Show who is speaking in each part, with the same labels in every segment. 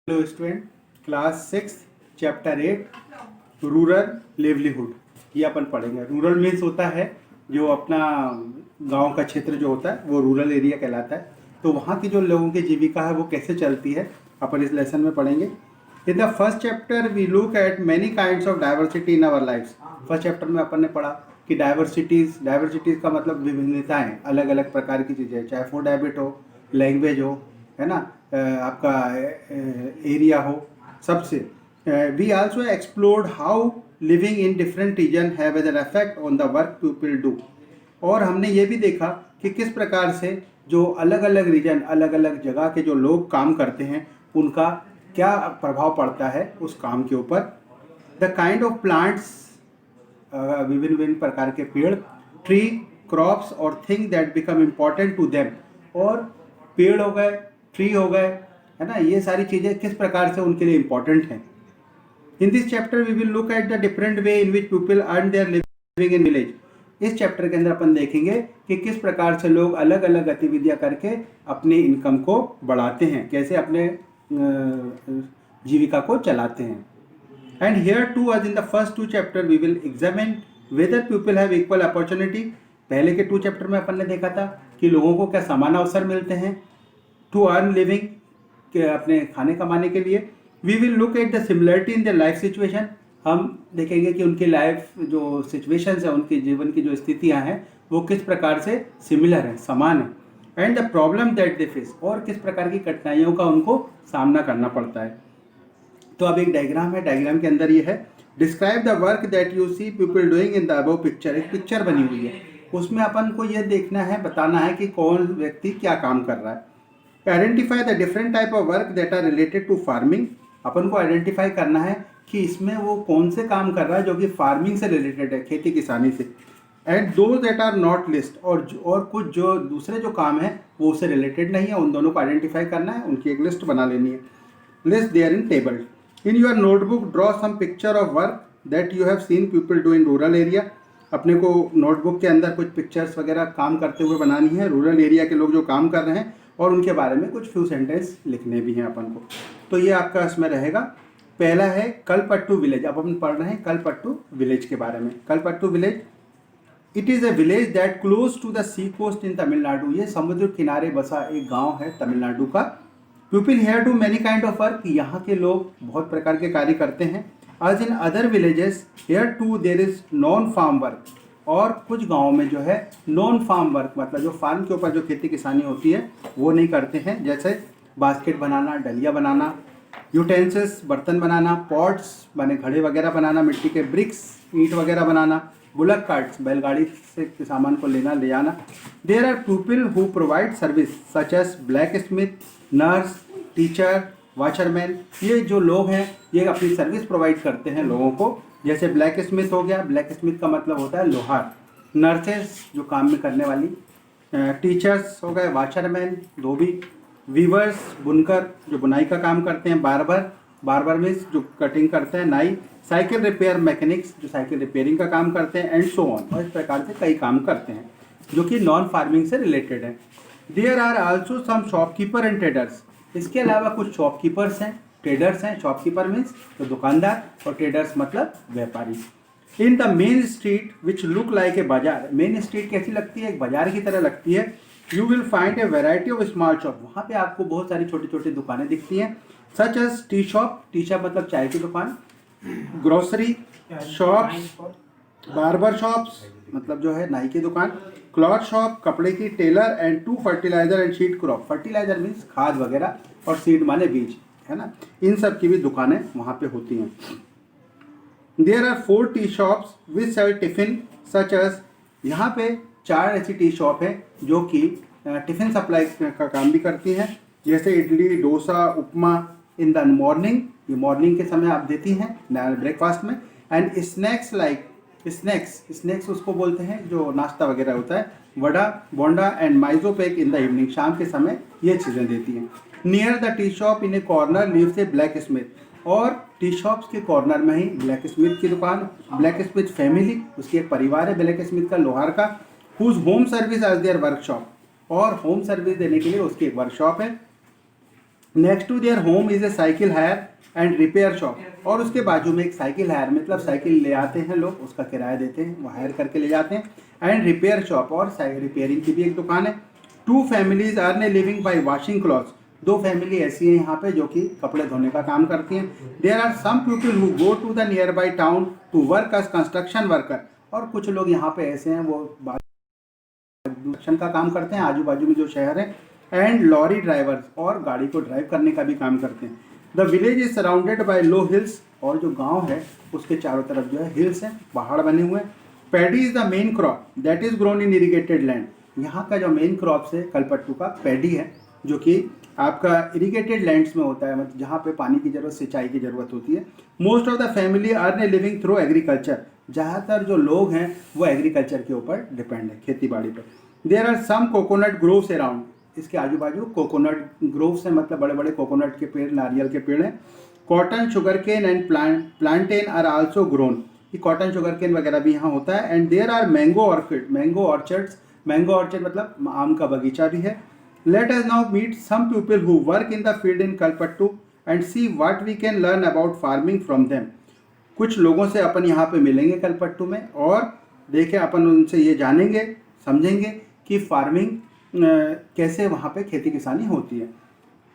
Speaker 1: Hello student, class 6 chapter 8 rural livelihood ये अपन पढ़ेंगे। Rural means होता है जो अपना गांव का क्षेत्र जो होता है वो रूरल एरिया कहलाता है। तो वहाँ की जो लोगों की जीविका है वो कैसे चलती है अपन इस लेसन में पढ़ेंगे। In the first chapter we look at many kinds of diversity in our lifes. First chapter में अपन ने पढ़ा कि डाइवर्सिटीज़ का मतलब विभिन्नताएँ, अलग अलग प्रकार की चीज़ें, चाहे फूड हैबिट हो, लैंग्वेज हो, है ना, आपका एरिया हो, सबसे। We also explored how living in different region have an effect on the work people do. और हमने ये भी देखा कि किस प्रकार से जो अलग अलग रीजन, अलग अलग जगह के जो लोग काम करते हैं उनका क्या प्रभाव पड़ता है उस काम के ऊपर। द काइंड ऑफ प्लांट्स, विभिन्न विभिन्न प्रकार के पेड़, ट्री, क्रॉप्स और thing that become important to them. और पेड़ हो गए, ट्री हो गए, है ना, ये सारी चीज़ें किस प्रकार से उनके लिए इम्पोर्टेंट हैं। In this chapter we will look at the different way in which people earn their living in village. इस चैप्टर के अंदर अपन देखेंगे कि किस प्रकार से लोग अलग अलग गतिविधियां करके अपनी इनकम को बढ़ाते हैं, कैसे अपने जीविका को चलाते हैं। And here too as in the first two chapter we will examine whether people have equal opportunity। पहले के 2 चैप्टर में अपन ने देखा था कि लोगों को क्या समान अवसर मिलते हैं टू अर्न लिविंग, के अपने खाने कमाने के लिए। We will look at the similarity in the life situation. हम देखेंगे कि उनकी लाइफ जो सिचुएशंस है, उनके जीवन की जो स्थितियां हैं वो किस प्रकार से सिमिलर हैं, समान है। And the problem that they face, और किस प्रकार की कठिनाइयों का उनको सामना करना पड़ता है। तो अब एक डायग्राम है, डायग्राम के अंदर ये है, describe the work that you see people doing in the above picture. एक पिक्चर बनी हुई है, उसमें अपन को ये देखना है, बताना है कि कौन व्यक्ति क्या काम कर रहा है। Identify the different type of work that are related to farming. अपन को आइडेंटिफाई करना है कि इसमें वो कौन से काम कर रहा है जो कि फार्मिंग से रिलेटेड है, खेती किसानी से। एंड दो दैट आर नॉट लिस्ट, और कुछ जो दूसरे जो काम है वो उससे रिलेटेड नहीं है, उन दोनों को आइडेंटिफाई करना है, उनकी एक लिस्ट बना लेनी है। List there in table. In your notebook draw some picture of work that you have seen people do in rural area. अपने को नोटबुक के अंदर कुछ पिक्चर्स वगैरह काम करते हुए बनानी है, रूरल एरिया के लोग जो काम कर रहे हैं, और उनके बारे में कुछ फ्यू सेंटेंस लिखने भी हैं अपन को। तो ये आपका इसमें रहेगा। पहला है कलपट्टू विलेज। अब अपन पढ़ रहे हैं कलपट्टू विलेज के बारे में। Kalpattu village, it is a village that close to the sea coast in Tamil Nadu. ये समुद्र किनारे बसा एक गांव है तमिलनाडु का। People here do many kind of work. यहाँ के लोग बहुत प्रकार के कार्य करते हैं। As in other villages here too there is non farm work. और कुछ गाँव में जो है नॉन फार्म वर्क, मतलब जो फार्म के ऊपर जो खेती किसानी होती है वो नहीं करते हैं, जैसे बास्केट बनाना, डलिया बनाना, यूटेंसिल्स बर्तन बनाना, पॉट्स माने घड़े वगैरह बनाना, मिट्टी के ब्रिक्स, ईंट वगैरह बनाना, बुलक कार्ट्स बैलगाड़ी से सामान को लेना ले जाना। There are people who provide service such as blacksmith, nurse, teacher, watchman. ये जो लोग हैं ये अपनी सर्विस प्रोवाइड करते हैं लोगों को। जैसे ब्लैक स्मिथ हो गया, ब्लैक स्मिथ का मतलब होता है लोहार। नर्सेस जो काम में करने वाली, टीचर्स हो गए, वॉचरमैन धोबी, वीवर्स बुनकर जो बुनाई का काम करते हैं, बार्बर मीन्स जो कटिंग करते हैं, नाई, साइकिल रिपेयर मैकेनिक्स जो साइकिल रिपेयरिंग का काम करते हैं, एंड सो ऑन। और इस प्रकार से कई काम करते हैं जो कि नॉन फार्मिंग से रिलेटेड है। There are also some shopkeeper and traders. इसके अलावा कुछ शॉपकीपर्स हैं, ट्रेडर्स हैं। शॉपकीपर मीन्स तो दुकानदार, और ट्रेडर्स मतलब व्यापारी। In the main street which look like a bazaar. Main street कैसी लगती है? एक बाजार की तरह लगती है। You will find a variety of small shop. वहाँ पे आपको बहुत सारी छोटी छोटी दुकानें दिखती हैं, such as tea shop. Tea shop मतलब चाय की दुकान, ग्रोसरी शॉप्स, बार्बर शॉप्स मतलब जो है नाई की दुकान, क्लॉथ शॉप कपड़े की, tailor, and too fertilizer and seed crop. Fertilizer means खाद वगैरह, और सीड माने बीज, है ना। इन सब की भी दुकानें वहाँ पे होती हैं। There are 4 tea shops which sell tiffin such as. यहाँ पे 4 ऐसी टी शॉप हैं जो कि टिफिन सप्लाई का काम भी करती हैं, जैसे इडली, डोसा, उपमा इन द मॉर्निंग। ये मॉर्निंग के समय आप देती हैं ब्रेकफास्ट में। एंड स्नैक्स लाइक स्नैक्स उसको बोलते हैं जो नाश्ता वगैरह होता है, vada, bonda and Mysore pak in the evening. शाम के समय ये चीज़ें देती हैं। Near the tea shop in a corner lives a blacksmith. और टी शॉप्स के कॉर्नर में ही ब्लैक स्मिथ की दुकान, ब्लैक स्मिथ फैमिली, उसकी एक परिवार है ब्लैक स्मिथ का, लोहार का, whose home service as their workshop. और होम सर्विस देने के लिए उसकी एक वर्कशॉप है। Next to their home is a cycle hire and repair shop, और उसके बाजू में एक साइकिल हायर मतलब साइकिल ले आते हैं लोग, उसका किराया देते हैं, वो हायर करके ले जाते हैं, एंड रिपेयर शॉप और रिपेयरिंग की भी एक दुकान है। Two families earn a living by washing clothes, दो फैमिली ऐसी है यहाँ पे जो कि कपड़े धोने का काम करती हैं। There are some people who go to the nearby town to work as construction worker, और कुछ लोग यहाँ पे ऐसे हैं वो कंस्ट्रक्शन का काम करते हैं आजू बाजू में जो शहर है, एंड लॉरी ड्राइवर्स, और गाड़ी को ड्राइव करने का भी काम करते हैं। The village is surrounded by low hills, और जो गांव है उसके चारों तरफ जो है हिल्स हैं, पहाड़ बने हुए हैं। Paddy is the main crop that is grown in irrigated land, यहाँ का जो मेन क्रॉप्स है कलपट्टू का पैडी है, जो कि आपका इरीगेटेड लैंड्स में होता है, मतलब जहाँ पे पानी की जरूरत, सिंचाई की जरूरत होती है। Most of the family earn a living through agriculture, ज़्यादातर जो लोग हैं वो एग्रीकल्चर के ऊपर डिपेंड है, खेती बाड़ी पर। There are some coconut groves around, इसके आजू बाजू कोकोनट ग्रोव्स हैं, मतलब बड़े बड़े कोकोनट के पेड़, नारियल के पेड़ हैं। Cotton, sugar cane and plantain are also grown, ये कॉटन शुगर केन वगैरह भी यहाँ होता है। And there are mango orchid, mango orchards, mango orchard मतलब आम का बगीचा भी है। Let us now meet some people who work in the field in Kalpattu and see what we can learn about farming from them, कुछ लोगों से अपन यहाँ पे मिलेंगे कलपट्टू में, और देखें अपन उनसे ये जानेंगे, समझेंगे कि फार्मिंग कैसे वहाँ पे खेती किसानी होती है।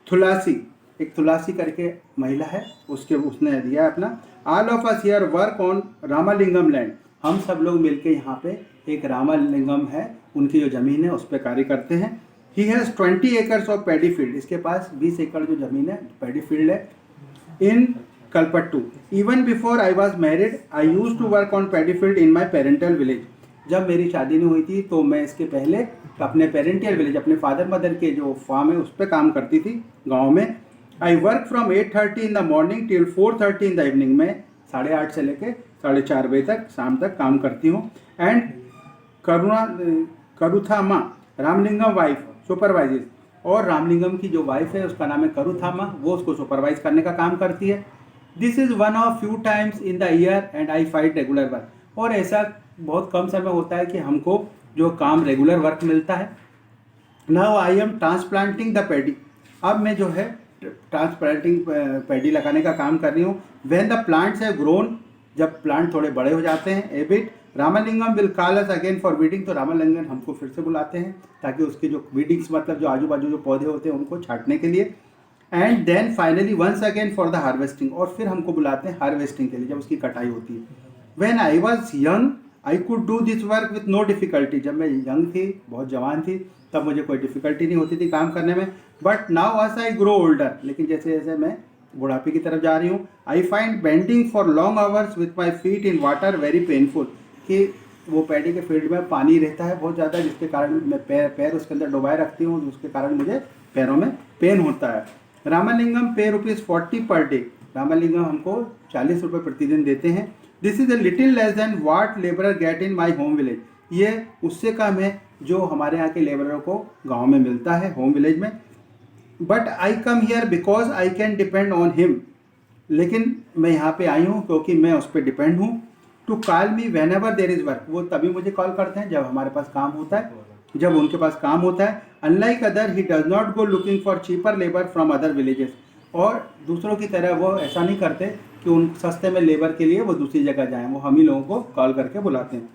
Speaker 1: थुलासी, एक थुलासी करके महिला है, उसने दिया है अपना, all of us here work on Ramalingam land, हम सब लोग मिलके यहाँ पे एक रामालिंगम है उनकी जो ज़मीन है उस पर कार्य करते हैं। He has 20 acres of paddy field, इसके पास 20 एकड़ जो ज़मीन है पैडी फील्ड है in Kalpattu. Even before I was married I use to work on paddy field in my parental village, जब मेरी शादी नहीं हुई थी तो मैं इसके पहले अपने पेरेंटियल विलेज, अपने फादर मदर के जो फार्म है उस पर काम करती थी गांव में। I work from 8:30 in the morning till 4:30 in the evening, में 8:30 से लेके 4:30 बजे तक शाम तक काम करती हूँ। एंड करुथामा रामलिंगम वाइफ सुपरवाइजेज, और रामलिंगम की जो वाइफ है उसका नाम है करुथामा, वो उसको सुपरवाइज करने का काम करती है। This is one of few times in the year and I fight regular work, और ऐसा बहुत कम समय होता है कि हमको जो काम रेगुलर वर्क मिलता है। Now I am transplanting the paddy, अब मैं जो है ट्रांसप्लांटिंग पैडी लगाने का काम कर रही हूँ। When the plants have grown, जब प्लांट थोड़े बड़े हो जाते हैं ए bit, Ramalingam will call us again for weeding, तो रामालिंगम हमको फिर से बुलाते हैं ताकि उसके जो वीडिंग्स मतलब जो आजू बाजू जो पौधे होते हैं उनको छांटने के लिए। And then finally once again for the harvesting, और फिर हमको बुलाते हैं हार्वेस्टिंग के लिए जब उसकी कटाई होती है। When I was young I could do this work with no difficulty, जब मैं यंग थी, बहुत जवान थी, तब मुझे कोई डिफिकल्टी नहीं होती थी काम करने में। But now as I grow older, लेकिन जैसे जैसे मैं बुढ़ापे की तरफ जा रही हूँ, I find bending for long hours with my feet in water very painful, कि वो पैडी के फील्ड में पानी रहता है बहुत ज़्यादा, जिसके कारण मैं पैर उसके अंदर डुबाए रखती हूँ, जिसके कारण मुझे पैरों में पेन होता है। रामालिंगम पे ₹40 पर डे, रामालिंगम हमको 40 रुपये प्रतिदिन देते हैं। This is a little less than what labourer get in my home village, ये उससे कम है जो हमारे यहाँ के लेबररों को गांव में मिलता है होम विलेज में। But I come here because I can depend on him, लेकिन मैं यहाँ पे आई हूँ क्योंकि मैं उस पर डिपेंड हूँ। To call me whenever there is work, वो तभी मुझे कॉल करते हैं जब हमारे पास काम होता है, जब उनके पास काम होता है। Unlike other he does not go looking for cheaper labour from other villages, और दूसरों की तरह वो ऐसा नहीं करते कि उन सस्ते में लेबर के लिए वो दूसरी जगह जाएं, वो हम ही लोगों को कॉल करके बुलाते हैं।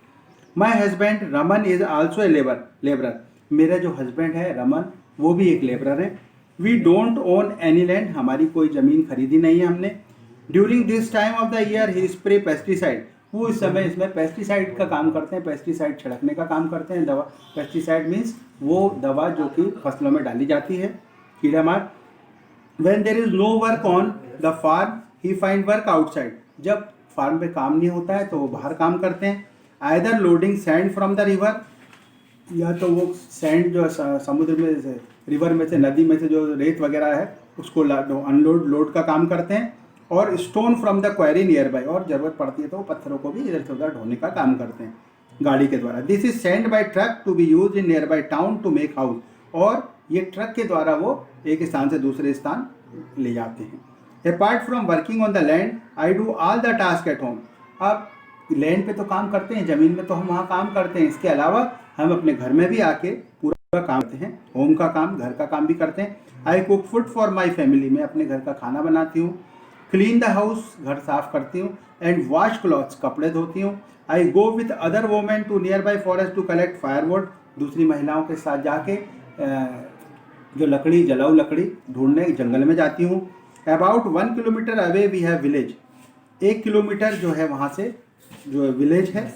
Speaker 1: My husband Raman is also a labourer, मेरा जो हस्बैंड है रमन वो भी एक लेबरर है। We don't own any land, हमारी कोई ज़मीन खरीदी नहीं है हमने। During this time of the year he spray pesticide, वो इस समय इसमें पेस्टिसाइड का काम करते हैं, पेस्टिसाइड छिड़कने का काम करते हैं। दवा, पेस्टिसाइड मीन्स वो दवा जो कि फसलों में डाली जाती है, कीड़ा मार। When there is no work on the farm he find work outside, जब फार्म पे काम नहीं होता है तो वो बाहर काम करते हैं। Either loading sand from the river, या तो वो सैंड जो समुद्र में से, रिवर में से, नदी में से जो रेत वगैरह है उसको लोड का काम करते हैं। और stone from the query near by, और ज़रूरत पड़ती है तो वो पत्थरों को भी इधर से उधर ढोने का काम करते हैं गाड़ी के द्वारा। This is send by truck to be use in nearby town to make house, और ये ट्रक के द्वारा वो एक स्थान से दूसरे स्थान ले जाते हैं। Apart from working on the land I do all the task at home, अब लैंड पे तो काम करते हैं, ज़मीन में तो हम वहाँ काम करते हैं, इसके अलावा हम अपने घर में भी आके पूरा का काम करते हैं, होम का काम, घर का काम भी करते हैं। I cook food for my family, मैं अपने घर का खाना बनाती हूँ। क्लीन द हाउस, घर साफ करती हूँ। एंड वॉश क्लॉथ्स, कपड़े धोती हूँ। I go with other women to nearby forest to collect firewood, दूसरी महिलाओं के साथ जाके जो लकड़ी, जलाऊ लकड़ी ढूंढने जंगल में जाती हूँ। About 1 kilometre away we have village, 1 kilometre जो है वहाँ से जो विलेज है।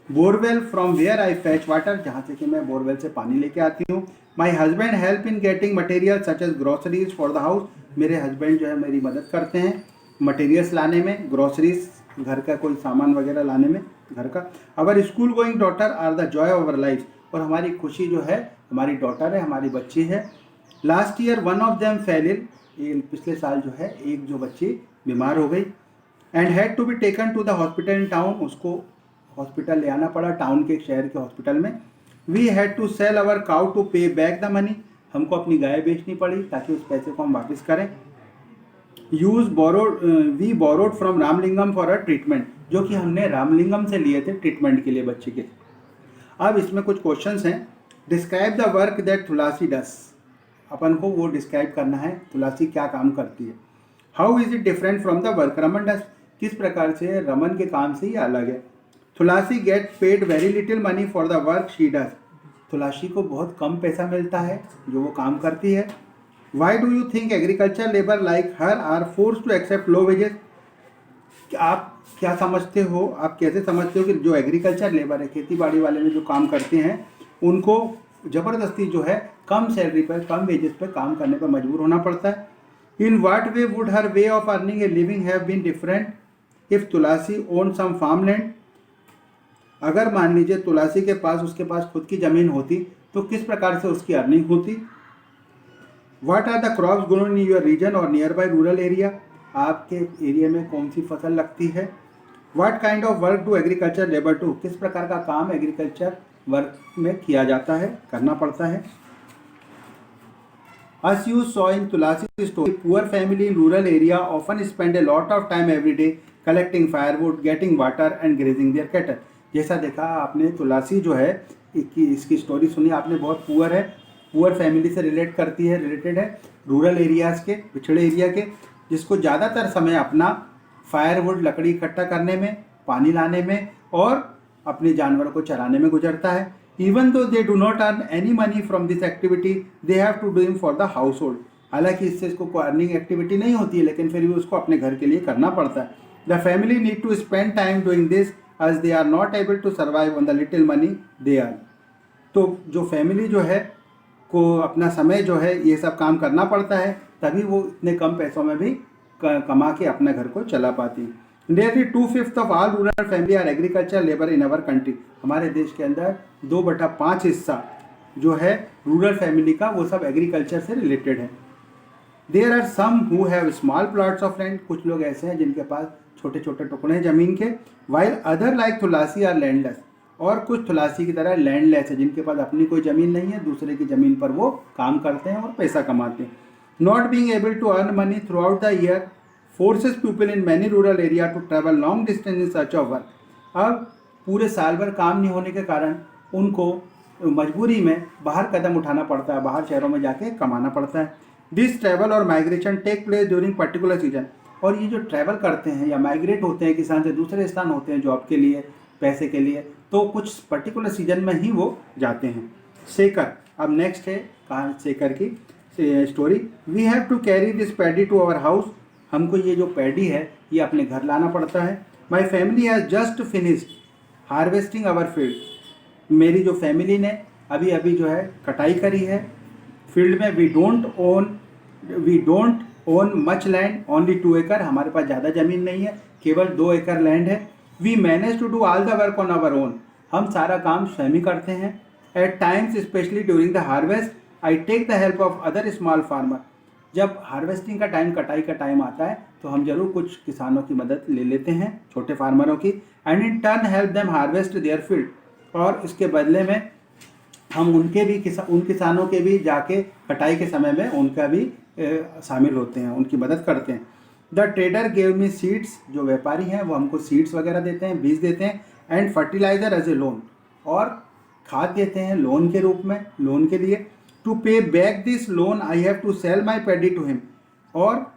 Speaker 1: Borewell from where I fetch water, जहाँ से कि मैं बोरवेल से पानी लेके आती हूँ। My husband help in getting material such as groceries for the house, मेरे हस्बैंड जो है मेरी मदद करते हैं मटेरियल्स लाने में, ग्रोसरीज घर का कोई सामान वगैरह लाने में घर का। Our school going daughter are the joy of our life, और हमारी खुशी जो है हमारी डॉटर है, हमारी बच्ची है। Last year one of them fell ill, पिछले साल जो है एक जो बच्ची बीमार हो गई। And had to be taken to the hospital in town, उसको हॉस्पिटल ले आना पड़ा, टाउन के एक शहर के हॉस्पिटल में। We had to sell our cow to pay back the money, हमको अपनी गाय बेचनी पड़ी ताकि उस पैसे को हम वापस करें। We borrowed from Ramalingam for a treatment, जो कि हमने रामलिंगम से लिए थे ट्रीटमेंट के लिए बच्चे के। अब इसमें कुछ क्वेश्चंस हैं। डिस्क्राइब द वर्क दैट तुलसी डस, अपन को वो डिस्क्राइब करना है तुलसी क्या काम करती है। How is it different from the work Raman does, किस प्रकार से रमन के काम से ये अलग है। Tulsi get paid very little money for the work she does, Tulsi को बहुत कम पैसा मिलता है जो वो काम करती है। Why do you think agriculture labour like her are force to accept low wages, आप क्या समझते हो, आप कैसे समझते हो कि जो एग्रीकल्चर लेबर है, खेती बाड़ी वाले में जो काम करते हैं, उनको ज़बरदस्ती जो है कम सैलरी पर, कम वेजेस पर काम करने पर मजबूर होना पड़ता है। In what way would her way of earning a living have been different if Tulsi own some farm land, अगर मान लीजिए तुलसी के पास, उसके पास खुद की ज़मीन होती तो किस प्रकार से उसकी अर्निंग होती। What are the crops grown in your region और नियर बाई रूरल एरिया, आपके एरिया में कौन सी फसल लगती है। What kind of work do agriculture labour do, किस प्रकार का काम एग्रीकल्चर वर्क में किया जाता है, करना पड़ता है। As you saw in Tulasi's story, poor family in rural area often spend a lot of time every day collecting firewood, getting water and grazing their cattle. जैसा देखा आपने तुलसी जो है इसकी स्टोरी सुनी आपने, बहुत पुअर है, पुअर फैमिली से रिलेटेड है, रूरल एरियाज़ के, पिछड़े एरिया के, जिसको ज़्यादातर समय अपना फायरवुड लकड़ी इकट्ठा करने में, पानी लाने में और अपने जानवरों को चराने में गुजरता है। Even though they do not earn any money from this activity, they have to do it for the household. हालांकि इससे इसको कोई अर्निंग एक्टिविटी नहीं होती है, लेकिन फिर भी उसको अपने घर के लिए करना पड़ता है। The family need to spend time doing this as they are not able to survive on the little money they earn. तो जो फैमिली जो है को अपना समय जो है ये सब काम करना पड़ता है, तभी वो इतने कम पैसों में भी कमा के अपने घर को चला पाती है। Nearly 2/5 of all rural family are agricultural labor in our country. हमारे देश के अंदर 2/5 हिस्सा जो है रूरल फैमिली का, वो सब एग्रीकल्चर से रिलेटेड है। There are some who have small plots of land. कुछ लोग ऐसे हैं जिनके पास छोटे छोटे टुकड़े हैं ज़मीन के। While other like Tulsi are landless. और कुछ तुलसी की तरह लैंडलेस है, जिनके पास अपनी कोई ज़मीन नहीं है, दूसरे की ज़मीन पर वो काम करते हैं और पैसा कमाते हैं। Not being able to earn money throughout the year forces people in many rural area to travel long distance in search of work. अब पूरे साल भर काम नहीं होने के कारण उनको मजबूरी में बाहर कदम उठाना पड़ता है, बाहर शहरों में जाके कमाना पड़ता है। दिस ट्रैवल और migration take place during particular season, और ये जो ट्रैवल करते हैं या माइग्रेट होते हैं किसान से दूसरे स्थान होते हैं जॉब के लिए, पैसे के लिए, तो कुछ पर्टिकुलर सीजन में ही वो जाते हैं। सेकर, अब नेक्स्ट है कहाँ सेकर की story. We have to carry this paddy to our house, हमको ये जो पैडी है ये अपने घर लाना पड़ता है। My family has just finished harvesting our field, मेरी जो फैमिली ने अभी अभी जो है कटाई करी है फील्ड में। We don't own much land, only 2 acre, हमारे पास ज़्यादा ज़मीन नहीं है, केवल 2 एकड़ लैंड है। We manage to do all the work on our own, हम सारा काम स्वयं ही करते हैं। At times specially during the harvest I take the help of other small farmer, जब हार्वेस्टिंग का टाइम, कटाई का टाइम आता है तो हम जरूर कुछ किसानों की मदद ले लेते हैं, छोटे फार्मरों की। And in turn help them harvest their field, और इसके बदले में हम उन किसानों के भी जाके कटाई के समय में उनका भी शामिल होते हैं, उनकी मदद करते हैं। The trader gave me seeds, जो व्यापारी हैं वो हमको सीड्स वगैरह देते हैं, बीज देते हैं। And fertilizer as a loan, और खाद देते हैं लोन के रूप में, लोन के लिए। To pay back this loan I have to sell my paddy to him, और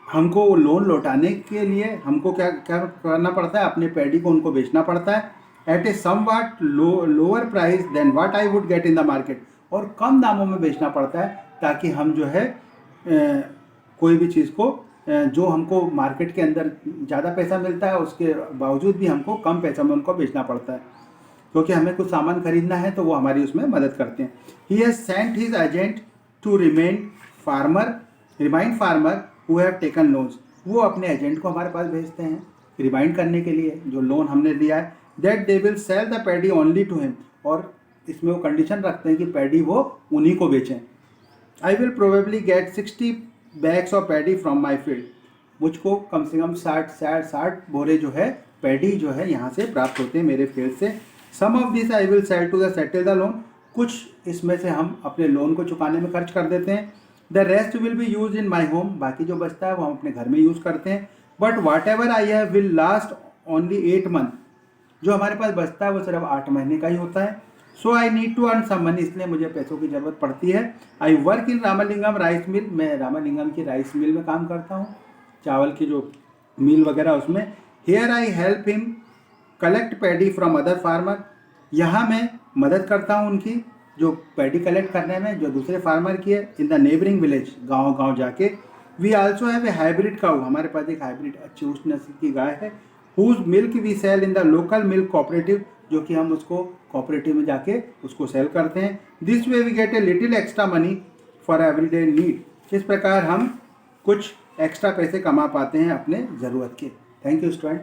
Speaker 1: हमको वो लोन लौटाने के लिए हमको क्या क्या करना पड़ता है, अपने पैडी को उनको बेचना पड़ता है at a somewhat lower price than what I would get in the market, और कम दामों में बेचना पड़ता है ताकि हम जो है कोई भी चीज़ को जो हमको मार्केट के अंदर ज़्यादा पैसा मिलता है उसके बावजूद भी हमको कम पैसा में उनको बेचना पड़ता है, क्योंकि हमें कुछ सामान खरीदना है तो वो हमारी उसमें मदद करते हैं। He has sent his agent to remind farmer who have taken loans, वो अपने एजेंट को हमारे पास भेजते हैं रिमाइंड करने के लिए जो लोन हमने लिया है, that they will sell the paddy only to him, और इसमें वो कंडीशन रखते हैं कि पैडी वो उन्हीं को बेचें। I will probably get 60 bags of paddy from my field, मुझको कम से कम 60 बोरे जो है पैडी जो है यहाँ से प्राप्त होते हैं मेरे फील्ड से। Some of this I will sell to the settle the loan, कुछ इसमें से हम अपने लोन को चुकाने में खर्च कर देते हैं। The rest will be use in my home, बाकी जो बचता है वो हम अपने घर में यूज़ करते हैं। But what ever I have will last only 8 month, जो हमारे पास बचता है वो सिर्फ 8 महीने का ही होता है। So I need to earn some money, इसलिए मुझे पैसों की ज़रूरत पड़ती है। I work in Ramalingam rice mill, मैं रामालिंगम की राइस मिल में काम करता हूँ, चावल की जो मिल वगैरह उसमें। Here I help him collect paddy from other farmer, यहाँ मैं मदद करता हूँ उनकी जो पैडी कलेक्ट करने में जो दूसरे फार्मर की है। इन द नेबरिंग विलेज, गाँव जाके। We also have a hybrid cow, हमारे पास एक हाइब्रिड अच्छी उच्च नस्ल की गाय है। Whose milk we sell in the local milk cooperative, जो कि हम उसको कोऑपरेटिव में जाके उसको सेल करते हैं। This way we get a little extra money for everyday need, इस प्रकार हम कुछ एक्स्ट्रा पैसे कमा पाते हैं अपने ज़रूरत के। Thank you student.